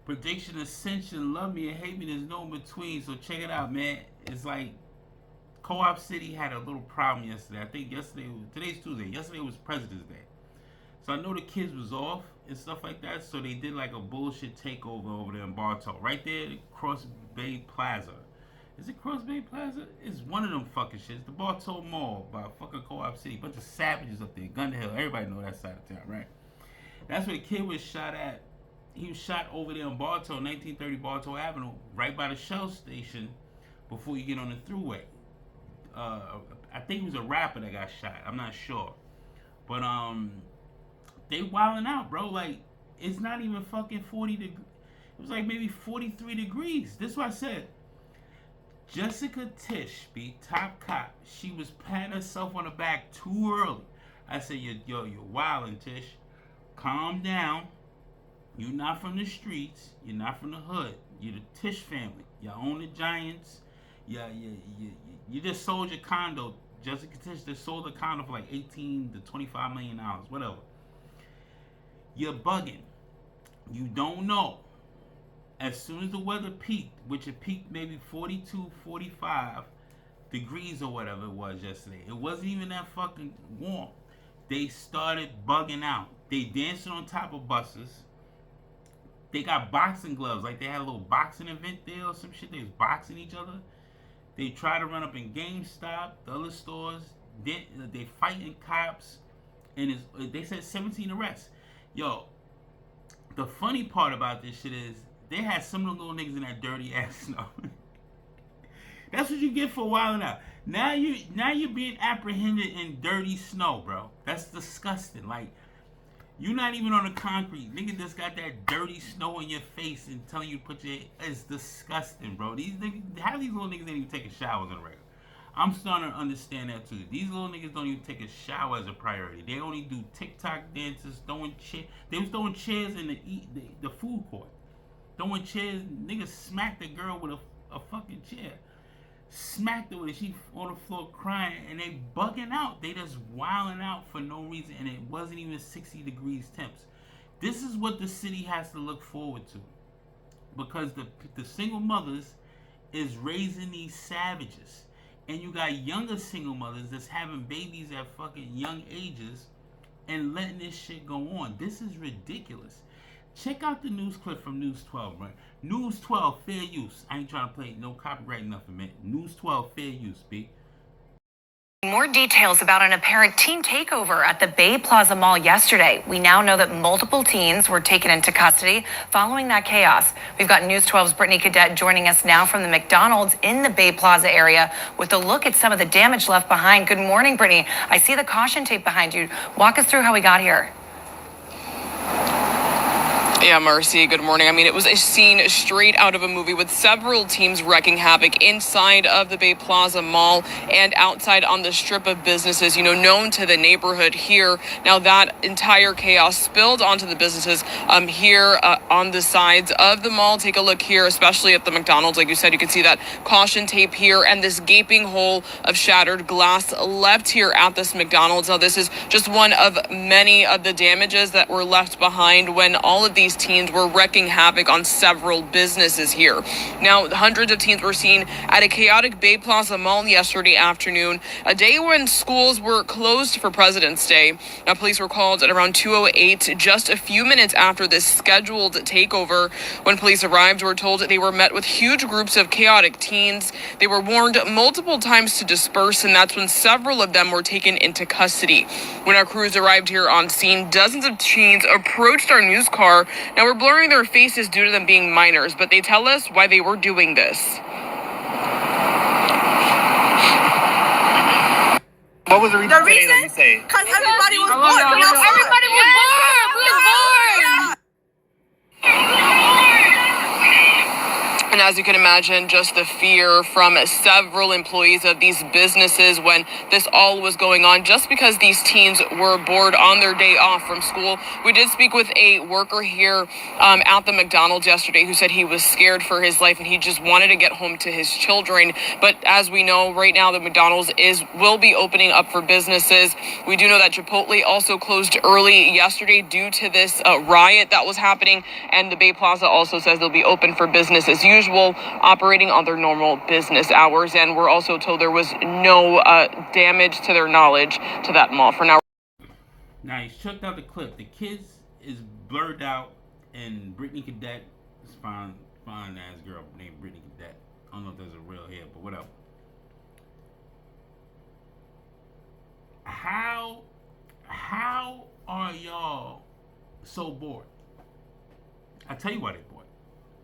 Prediction, ascension, love me or hate me, there's no in between. So check it out, man. It's like Co-op City had a little problem yesterday. I think today's Tuesday. Yesterday was President's Day. So I know the kids was off and stuff like that. So they did like a bullshit takeover over there in Bartow. Right there, Cross Bay Plaza. Is it Cross Bay Plaza? It's one of them fucking shits. The Bartow Mall by fucking Co-op City. Bunch of savages up there. Gun to hell. Everybody know that side of town, right? That's where the kid was shot at. He was shot over there in Bartow, 1930 Bartow Avenue, right by the Shell station before you get on the thruway. I think he was a rapper that got shot. I'm not sure. But they wilding out, bro. Like, it's not even fucking 40 degrees. It was like maybe 43 degrees. This is what I said. Jessica Tish, be top cop. She was patting herself on the back too early. I said, you're wilding, Tish. Calm down. You're not from the streets. You're not from the hood. You're the Tish family. You own the Giants. You just sold your condo. Jessica Tish just sold a condo for like $18 to $25 million, whatever. You're bugging. You don't know. As soon as the weather peaked, which it peaked maybe 42, 45 degrees or whatever it was yesterday. It wasn't even that fucking warm. They started bugging out. They dancing on top of buses. They got boxing gloves. Like they had a little boxing event there or some shit. They was boxing each other. They try to run up in GameStop, the other stores. They fighting cops. And they said 17 arrests. Yo, the funny part about this shit is they had some of the little niggas in that dirty ass snow. That's what you get for wilding out. Now you're being apprehended in dirty snow, bro. That's disgusting. Like, you're not even on the concrete. Nigga just got that dirty snow in your face and telling you to put your... It's disgusting, bro. These niggas... How these little niggas ain't even taking showers on the regular? I'm starting to understand that too. These little niggas don't even take a shower as a priority. They only do TikTok dances, throwing chairs. They was throwing chairs in the food court. Throwing chairs. Niggas smacked the girl with a fucking chair. Smacked her with it. She on the floor crying, and they bugging out. They just wilding out for no reason, and it wasn't even 60 degrees temps. This is what the city has to look forward to, because the single mothers is raising these savages, and you got younger single mothers that's having babies at fucking young ages and letting this shit go on. This is ridiculous. Check out the news clip from News 12, right? News 12, fair use. I ain't trying to play no copyright nothing, man. News 12, fair use, B. More details about an apparent teen takeover at the Bay Plaza Mall yesterday. We now know that multiple teens were taken into custody following that chaos. We've got News 12's Brittany Cadet joining us now from the McDonald's in the Bay Plaza area with a look at some of the damage left behind. Good morning, Brittany. I see the caution tape behind you. Walk us through how we got here. Yeah, Marcy, good morning. I mean, it was a scene straight out of a movie with several teams wreaking havoc inside of the Bay Plaza Mall and outside on the strip of businesses, known to the neighborhood here. Now, that entire chaos spilled onto the businesses here on the sides of the mall. Take a look here, especially at the McDonald's. Like you said, you can see that caution tape here and this gaping hole of shattered glass left here at this McDonald's. Now, this is just one of many of the damages that were left behind when all of these teens were wreaking havoc on several businesses here. Now, hundreds of teens were seen at a chaotic Bay Plaza Mall yesterday afternoon, a day when schools were closed for President's Day. Now, police were called at around 2:08, just a few minutes after this scheduled takeover. When police arrived, we were told they were met with huge groups of chaotic teens. They were warned multiple times to disperse, and that's when several of them were taken into custody. When our crews arrived here on scene, dozens of teens approached our news car. Now, we're blurring their faces due to them being minors, but they tell us why they were doing this. What was the reason? The reason? Because everybody was bored. Everybody was bored. We was bored. And as you can imagine, just the fear from several employees of these businesses when this all was going on, just because these teens were bored on their day off from school. We did speak with a worker here at the McDonald's yesterday who said he was scared for his life and he just wanted to get home to his children. But as we know, right now the McDonald's will be opening up for businesses. We do know that Chipotle also closed early yesterday due to this riot that was happening, and the Bay Plaza also says they'll be open for business as usual, operating on their normal business hours. And we're also told there was no damage to their knowledge to that mall for now. Now, you checked out the clip. The kids is blurred out, and Brittany Cadet is fine ass girl named Brittany Cadet. I don't know if there's a real hair, but whatever. How are y'all so bored? I tell you why they're bored.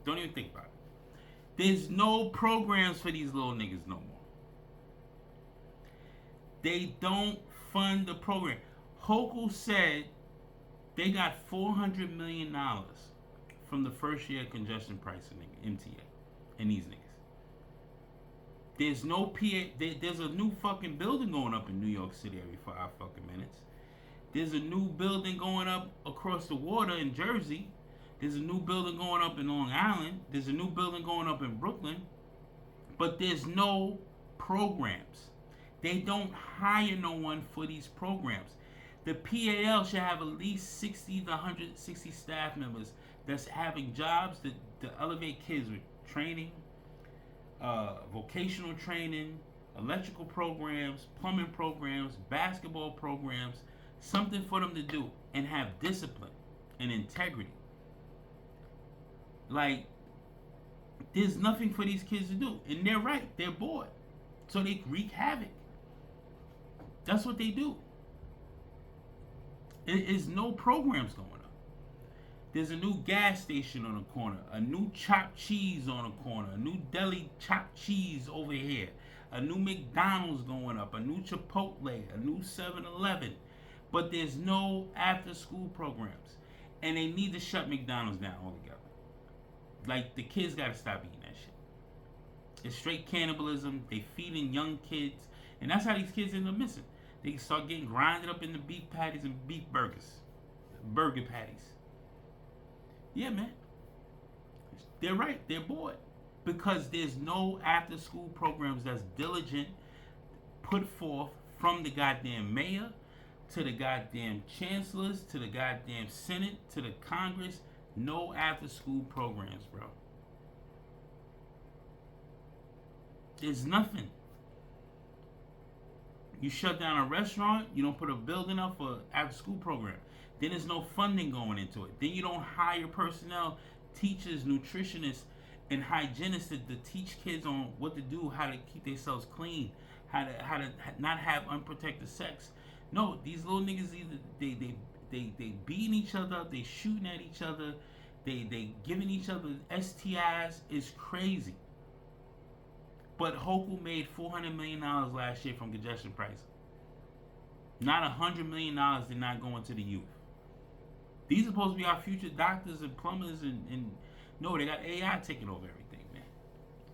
Don't even think about it. There's no programs for these little niggas no more. They don't fund the program. Hochul said they got $400 million from the first year of congestion pricing, MTA, and these niggas. There's no PA. There's a new fucking building going up in New York City every 5 fucking minutes. There's a new building going up across the water in Jersey. There's a new building going up in Long Island. There's a new building going up in Brooklyn. But there's no programs. They don't hire no one for these programs. The PAL should have at least 60 to 160 staff members that's having jobs to elevate kids with training, vocational training, electrical programs, plumbing programs, basketball programs, something for them to do and have discipline and integrity. Like, there's nothing for these kids to do. And they're right, they're bored. So they wreak havoc. That's what they do. There's no programs going on. There's a new gas station on the corner, a new chopped cheese on the corner, a new deli chopped cheese over here, a new McDonald's going up, a new Chipotle, a new 7-Eleven. But there's no after school programs. And they need to shut McDonald's down altogether. Like, the kids gotta stop eating that shit. It's straight cannibalism. They feeding young kids. And that's how these kids end up missing. They start getting grinded up into beef patties and beef burgers. Burger patties. Yeah, man. They're right. They're bored. Because there's no after school programs that's diligent, put forth from the goddamn mayor to the goddamn chancellors to the goddamn Senate to the Congress. No after school programs, bro. There's nothing. You shut down a restaurant, you don't put a building up for after school program. Then there's no funding going into it. Then you don't hire personnel, teachers, nutritionists, and hygienists to teach kids on what to do, how to keep themselves clean, how to not have unprotected sex. No, these little niggas either they beating each other up, they shooting at each other, they giving each other STIs. It's crazy. But Hochul made $400 million last year from congestion pricing. Not $100 million did not go into the youth. These are supposed to be our future doctors and plumbers and no, they got AI taking over everything, man.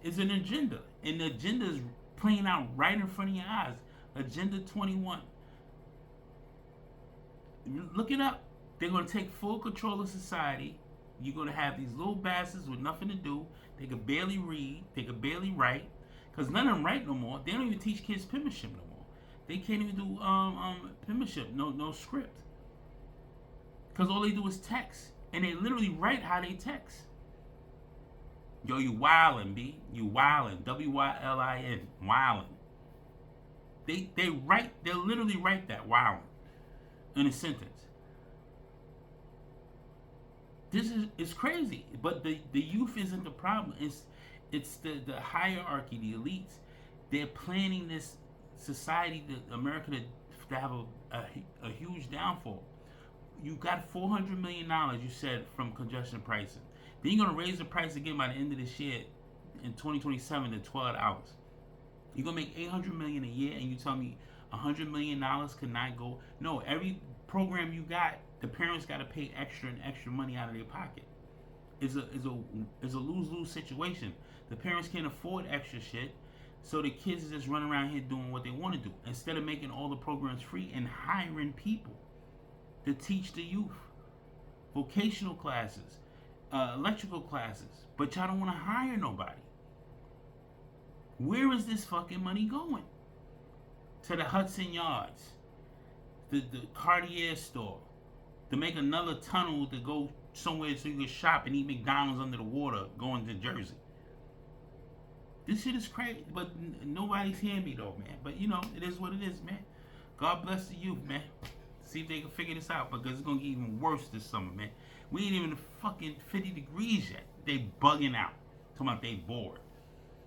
It's an agenda. And the agenda is playing out right in front of your eyes. Agenda 21. Look it up. They're going to take full control of society. You're going to have these little bastards with nothing to do. They can barely read. They can barely write. Because none of them write no more. They don't even teach kids penmanship no more. They can't even do penmanship. No script. Because all they do is text. And they literally write how they text. Yo, you wildin', B. You wildin'. W-Y-L-I-N. Wildin'. They write, they literally write that wildin' in a sentence. It's crazy. But the youth isn't the problem. It's the hierarchy, the elites. They're planning this society, America, to have a huge downfall. You got $400 million, you said, from congestion pricing. Then you're going to raise the price again by the end of this year in 2027 to $12. You're going to make $800 million a year, and you tell me $100 million cannot go. No, every program you got, the parents got to pay extra and extra money out of their pocket. is a lose-lose situation. The parents can't afford extra shit, so the kids are just running around here doing what they want to do instead of making all the programs free and hiring people to teach the youth, vocational classes, electrical classes. But y'all don't want to hire nobody. Where is this fucking money going? To the Hudson Yards, the Cartier store, to make another tunnel to go somewhere so you can shop and eat McDonald's under the water going to Jersey. This shit is crazy, but nobody's hearing me though, man. But you know, it is what it is, man. God bless the youth, man. See if they can figure this out, because it's gonna get even worse this summer, man. We ain't even fucking 50 degrees yet. They bugging out. Talking about they bored.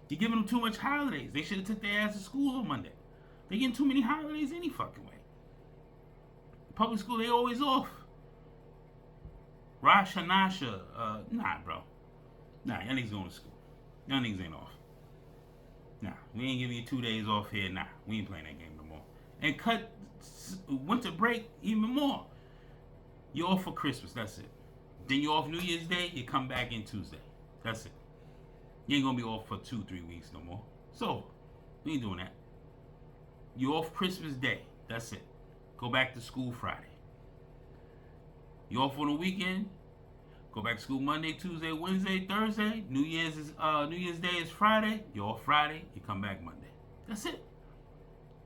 You're giving them too much holidays. They should have took their ass to school on Monday. They getting too many holidays any fucking way. Public school, they always off. Rosh Hashanah, nah, bro. Nah, y'all niggas going to school. Y'all niggas ain't off. Nah, we ain't giving you 2 days off here. Nah, we ain't playing that game no more. And cut winter break even more. You're off for Christmas, that's it. Then you're off New Year's Day, you come back in Tuesday. That's it. You ain't gonna be off for 2-3 weeks no more. So, we ain't doing that. You're off Christmas Day, that's it. Go back to school Friday. You off on the weekend, go back to school Monday, Tuesday, Wednesday, Thursday. New Year's Day is Friday. You're off Friday, you come back Monday. That's it.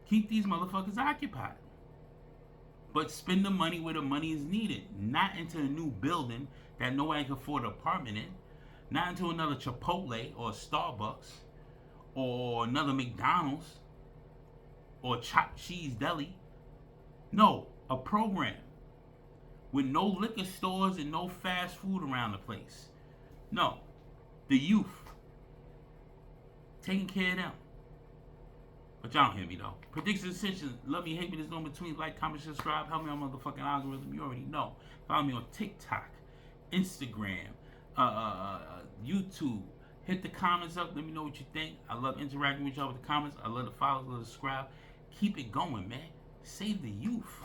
Keep these motherfuckers occupied. But spend the money where the money is needed. Not into a new building that nobody can afford an apartment in. Not into another Chipotle or Starbucks or another McDonald's or chopped cheese deli. No, a program with no liquor stores and no fast food around the place. No, the youth. Taking care of them. But y'all don't hear me though. Predictions, decisions, love me, hate me, there's no between. Like, comment, subscribe, help me on motherfucking algorithm. You already know. Follow me on TikTok, Instagram, YouTube. Hit the comments up. Let me know what you think. I love interacting with y'all with the comments. I love the follow, love the subscribe. Keep it going, man. Save the youth.